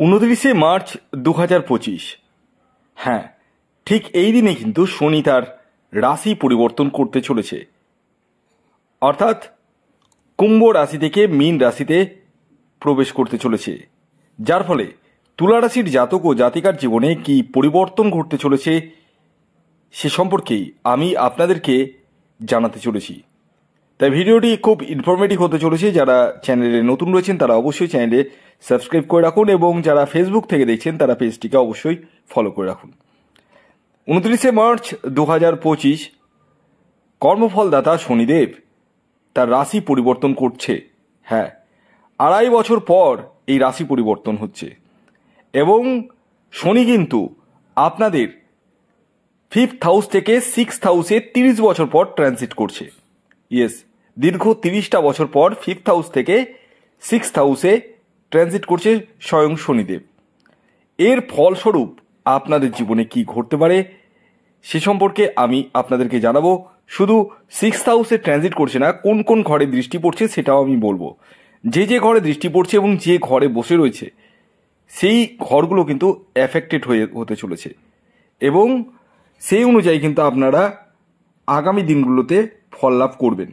29শে March 2025। হ্যাঁ, ঠিক এই দিনে কিন্তু শনি তার রাশি পরিবর্তন করতে চলেছে, অর্থাৎ কুম্ভ রাশি থেকে মীন রাশিতে প্রবেশ করতে চলেছে, যার ফলে তুলা রাশির জাতক ও জাতিকার জীবনে কি পরিবর্তন ঘটতে চলেছে সে সম্পর্কেই আমি আপনাদেরকে জানাতে চলেছি। তাই ভিডিওটি খুব ইনফরমেটিভ হতে চলেছে। যারা চ্যানেলে নতুন রয়েছেন তারা অবশ্যই চ্যানেলে সাবস্ক্রাইব করে রাখুন এবং যারা ফেসবুক থেকে দেখছেন তারা পেজটিকে অবশ্যই ফলো করে রাখুন। 29শে মার্চ 2025 কর্মফলদাতা শনিদেব তার রাশি পরিবর্তন করছে। হ্যাঁ, 2.5 বছর পর এই রাশি পরিবর্তন হচ্ছে এবং শনি কিন্তু আপনাদের 5th হাউস থেকে 6th হাউসে 30 বছর পর ট্রানজিট করছে। ইয়েস, দীর্ঘ 30টা বছর পর 5th হাউস থেকে 6th হাউসে ট্রানজিট করছে স্বয়ং শনিদেব। এর ফলস্বরূপ আপনাদের জীবনে কি ঘটতে পারে সে সম্পর্কে আমি আপনাদেরকে জানাবো। শুধু 6th হাউসে ট্রানজিট করছে না, কোন কোন ঘরে দৃষ্টি পড়ছে সেটাও আমি বলবো। যে যে ঘরে দৃষ্টি পড়ছে এবং যে ঘরে বসে রয়েছে সেই ঘরগুলো কিন্তু এফেক্টেড হতে চলেছে এবং সেই অনুযায়ী কিন্তু আপনারা আগামী দিনগুলোতে ফল লাভ করবেন।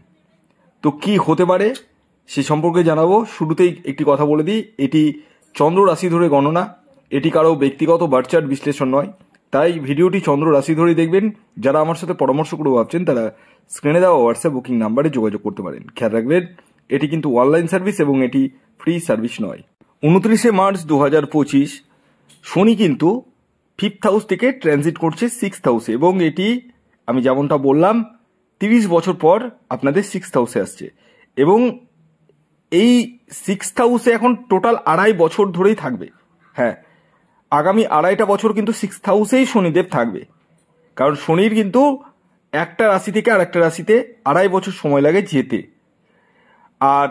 তো কি হতে পারে সে সম্পর্কে জানাবো। শুরুতেই একটি কথা বলে দিই, এটি চন্দ্র রাশি ধরে গণনা, এটি কারো ব্যক্তিগত বার্চার্ট বিশ্লেষণ নয়। তাই ভিডিওটি চন্দ্র রাশি ধরেই দেখবেন। যারা আমার সাথে পরামর্শ করে ভাবছেন তারা স্ক্রিনে দেওয়া হোয়াটসঅ্যাপ বুকিং নাম্বারে যোগাযোগ করতে পারেন। খেয়াল রাখবেন, এটি কিন্তু অনলাইন সার্ভিস এবং এটি ফ্রি সার্ভিস নয়। 29শে মার্চ 2025 শনি কিন্তু 5th হাউস থেকে ট্রানজিট করছে 6th হাউসে এবং এটি আমি যেমনটা বললাম 30 বছর পর আপনাদের 6th হাউসে আসছে এবং এই 6th হাউসে এখন টোটাল 2.5 বছর ধরেই থাকবে। হ্যাঁ, আগামী 2.5টা বছর কিন্তু 6th হাউসেই শনিদেব থাকবে, কারণ শনির কিন্তু একটা রাশি থেকে আর একটা রাশিতে 2.5 বছর সময় লাগে যেতে। আর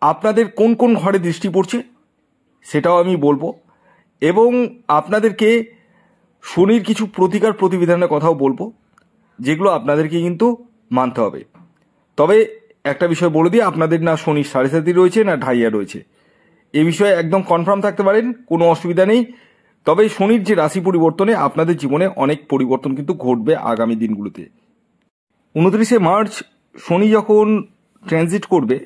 আপনাদের কোন কোন ঘরে দৃষ্টি পড়ছে সেটাও আমি বলবো এবং আপনাদেরকে শনির কিছু প্রতিকার প্রতিবিধানের কথাও বলবো, যেগুলো আপনাদেরকে কিন্তু মানতে হবে। তবে একটা বিষয় বলে দিই, আপনাদের না শনির 7.5 রয়েছে না ঢাইয়া রয়েছে, এ বিষয়ে একদম কনফার্ম থাকতে পারেন, কোনো অসুবিধা নেই। তবে শনির যে রাশি পরিবর্তনে আপনাদের জীবনে অনেক পরিবর্তন কিন্তু ঘটবে আগামী দিনগুলোতে। 29শে মার্চ শনি যখন ট্রানজিট করবে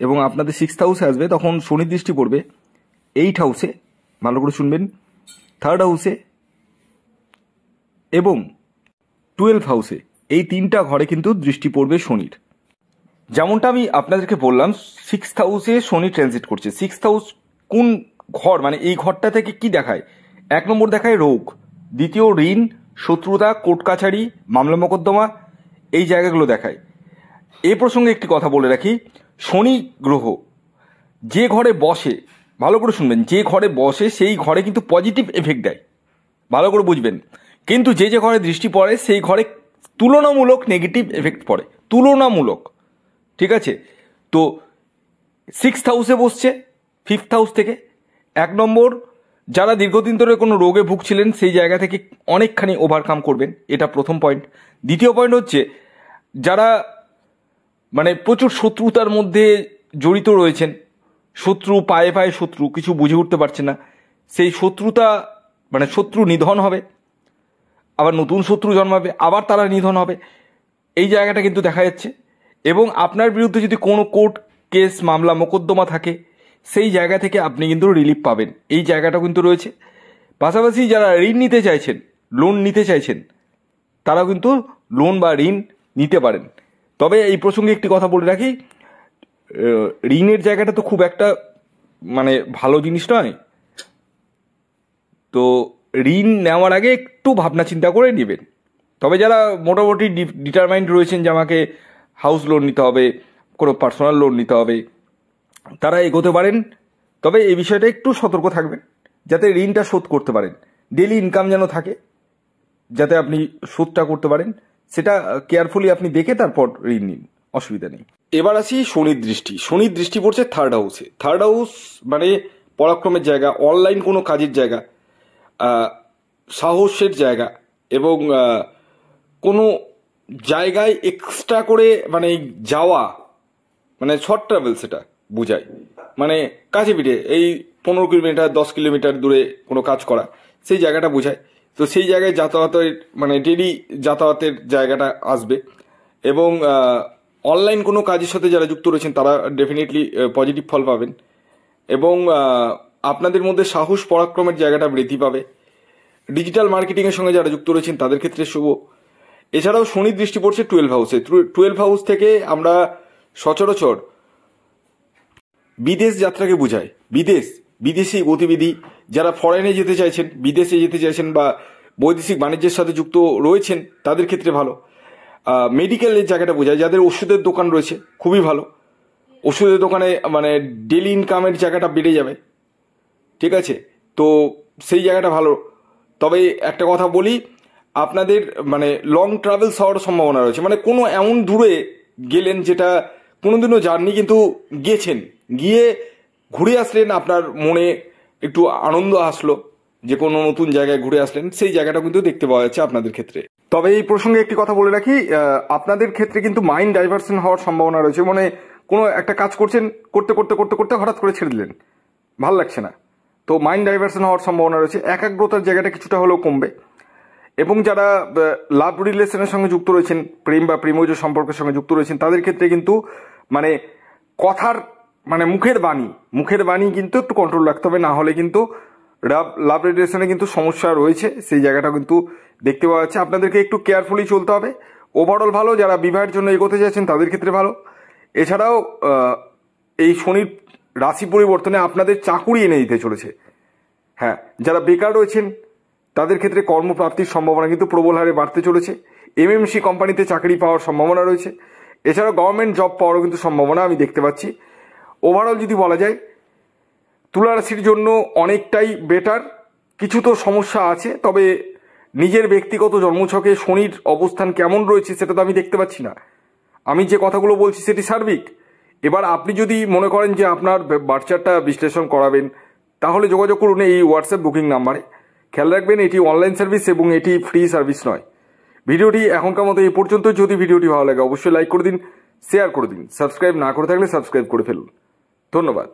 এবং আপনাদের 6th হাউসে আসবে তখন শনির দৃষ্টি পড়বে 8th হাউসে, ভালো করে শুনবেন, 3rd হাউসে এবং 12th হাউসে। এই 3টা ঘরে কিন্তু দৃষ্টি পড়বে শনির। যেমনটা আমি আপনাদেরকে বললাম 6th হাউসে শনি ট্রানজিট করছে। 6th হাউস কোন ঘর, মানে এই ঘরটা থেকে কি দেখায়? 1 নম্বর দেখায় রোগ, দ্বিতীয় ঋণ, শত্রুতা, কোর্ট কাছারি, মামলা মোকদ্দমা, এই জায়গাগুলো দেখায়। এই প্রসঙ্গে একটি কথা বলে রাখি, শনি গ্রহ যে ঘরে বসে, ভালো করে শুনবেন, যে ঘরে বসে সেই ঘরে কিন্তু পজিটিভ এফেক্ট দেয়, ভালো করে বুঝবেন। কিন্তু যে যে ঘরে দৃষ্টি পড়ে সেই ঘরে তুলনামূলক নেগেটিভ এফেক্ট পড়ে, তুলনামূলক। ঠিক আছে, তো 6th হাউসে বসছে 5th হাউস থেকে। 1 নম্বর, যারা দীর্ঘদিন ধরে কোনো রোগে ভুগছিলেন সেই জায়গা থেকে অনেকখানি ওভারকাম করবেন, এটা প্রথম পয়েন্ট। দ্বিতীয় পয়েন্ট হচ্ছে যারা মানে প্রচুর শত্রুতার মধ্যে জড়িত রয়েছেন, শত্রু পায়ে পায়ে শত্রু, কিছু বুঝে উঠতে পারছে না, সেই শত্রুতা মানে শত্রু নিধন হবে, আবার নতুন শত্রু জন্মাবে, আবার তারা নিধন হবে, এই জায়গাটা কিন্তু দেখা যাচ্ছে। এবং আপনার বিরুদ্ধে যদি কোনো কোর্ট কেস মামলা মোকদ্দমা থাকে সেই জায়গা থেকে আপনি কিন্তু রিলিফ পাবেন, এই জায়গাটা কিন্তু রয়েছে। পাশাপাশি যারা ঋণ নিতে চাইছেন, লোন নিতে চাইছেন, তারা কিন্তু লোন বা ঋণ নিতে পারেন। তবে এই প্রসঙ্গে একটি কথা বলে রাখি, ঋণের জায়গাটা তো খুব একটা মানে ভালো জিনিস নয়, তো ঋণ নেওয়ার আগে একটু ভাবনা চিন্তা করে নেবেন। তবে যারা মোটামুটি ডিটারমাইন্ড রয়েছেন যে আমাকে হাউস লোন নিতে হবে, কোনো পার্সোনাল লোন নিতে হবে, তারা এগোতে পারেন। তবে এই বিষয়টা একটু সতর্ক থাকবেন যাতে ঋণটা শোধ করতে পারেন, ডেলি ইনকাম যেন থাকে, যাতে আপনি শোধটা করতে পারেন, সেটা কেয়ারফুলি আপনি দেখে তারপর ঋণ নিন, অসুবিধা নেই। এবার আসি শনির দৃষ্টি। শনির দৃষ্টি পড়ছে 3rd হাউসে। 3rd হাউস মানে পরাক্রমের জায়গা, অনলাইন কোনো কাজের জায়গা, সাহসের জায়গা এবং কোনো জায়গায় এক্সট্রা করে মানে যাওয়া, মানে শর্ট ট্রাভেল সেটা বোঝায়, মানে কাছে পিঠে এই 15 কিলোমিটার 10 কিলোমিটার দূরে কোনো কাজ করা, সেই জায়গাটা বোঝায়। তো সেই জায়গায় যাতায়াতের মানে ডেলি যাতায়াতের জায়গাটা আসবে। এবং অনলাইন কোনো কাজের সাথে যারা যুক্ত রয়েছেন তারা ডেফিনেটলি পজিটিভ ফল পাবেন। এবং আপনাদের মধ্যে সাহস পরাক্রমের জায়গাটা বৃদ্ধি পাবে। ডিজিটাল মার্কেটিংয়ের সঙ্গে যারা যুক্ত রয়েছেন তাদের ক্ষেত্রে শুভ। এছাড়াও শনির দৃষ্টি পড়ছে 12 হাউসে। 12 হাউস থেকে আমরা সচরাচর বিদেশ যাত্রাকে বোঝায়। বিদেশি গতিবিধি, যারা ফরেনে যেতে চাইছেন, বিদেশে যেতে চাইছেন বা বৈদেশিক বাণিজ্যের সাথে যুক্ত রয়েছেন তাদের ক্ষেত্রে ভালো। মেডিকেলের জায়গাটা বোঝায়, যাদের ওষুধের দোকান রয়েছে খুবই ভালো। ওষুধের দোকানে মানে ডেলি ইনকামের জায়গাটা বেড়ে যাবে, ঠিক আছে? তো সেই জায়গাটা ভালো। তবে একটা কথা বলি, আপনাদের মানে লং ট্রাভেলস হওয়ার সম্ভাবনা রয়েছে। মানে কোনো এমন দূরে গেলেন যেটা কোনোদিনও যাননি, কিন্তু গিয়েছেন, গিয়ে ঘুরে আসলেন, আপনার মনে একটু আনন্দ আসলো যে কোনো নতুন জায়গায় ঘুরে আসলেন, সেই জায়গাটা কিন্তু দেখতে পাওয়া যাচ্ছে আপনাদের ক্ষেত্রে। তবে এই প্রসঙ্গে একটি কথা বলে রাখি, আপনাদের ক্ষেত্রে কিন্তু মাইন্ড ডাইভার্সন হওয়ার সম্ভাবনা রয়েছে। মানে কোনো একটা কাজ করছেন, করতে করতে করতে করতে হঠাৎ করে ছেড়ে দিলেন, ভাল লাগছে না, তো মাইন্ড ডাইভার্সন হওয়ার সম্ভাবনা রয়েছে। একাগ্রতার জায়গাটা কিছুটা হলেও কমবে। এবং যারা লাভ রিলেশনের সঙ্গে যুক্ত রয়েছেন, প্রেম বা প্রেমজ সম্পর্কের সঙ্গে যুক্ত রয়েছেন, তাদের ক্ষেত্রে কিন্তু মানে কথার মানে মুখের বাণী কিন্তু একটু কন্ট্রোল রাখতে হবে, না হলে কিন্তু লাভ রিলেশনে কিন্তু সমস্যা রয়েছে, সেই জায়গাটা কিন্তু দেখতে পাওয়া যাচ্ছে। আপনাদেরকে একটু কেয়ারফুলি চলতে হবে। ওভারঅল ভালো। যারা বিবাহের জন্য এগোতে চাইছেন তাদের ক্ষেত্রে ভালো। এছাড়াও এই শনির রাশি পরিবর্তনে আপনাদের চাকুরি এনে দিতে চলেছে। হ্যাঁ, যারা বেকার রয়েছেন তাদের ক্ষেত্রে কর্মপ্রাপ্তির সম্ভাবনা কিন্তু প্রবল হারে বাড়তে চলেছে। এমএমসি কোম্পানিতে চাকরি পাওয়ার সম্ভাবনা রয়েছে। এছাড়াও গভর্নমেন্ট জব পাওয়ারও কিন্তু সম্ভাবনা আমি দেখতে পাচ্ছি। ওভারঅল যদি বলা যায়, তুলা রাশির জন্য অনেকটাই বেটার। কিছু তো সমস্যা আছে, তবে নিজের ব্যক্তিগত জন্মছকে শনির অবস্থান কেমন রয়েছে সেটা তো আমি দেখতে পাচ্ছি না। আমি যে কথাগুলো বলছি সেটি সার্বিক। এবার আপনি যদি মনে করেন যে আপনার বার্চারটা বিশ্লেষণ করাবেন, তাহলে যোগাযোগ করুন এই হোয়াটসঅ্যাপ বুকিং নাম্বারে। খেয়াল রাখবেন, এটি অনলাইন সার্ভিস এবং এটি ফ্রি সার্ভিস নয়। ভিডিওটি এখনকার মতো এই পর্যন্ত। যদি ভিডিওটি ভালো লাগে অবশ্যই লাইক করে দিন, শেয়ার করে দিন। সাবস্ক্রাইব না করে থাকলে সাবস্ক্রাইব করে ফেলুন। ধন্যবাদ।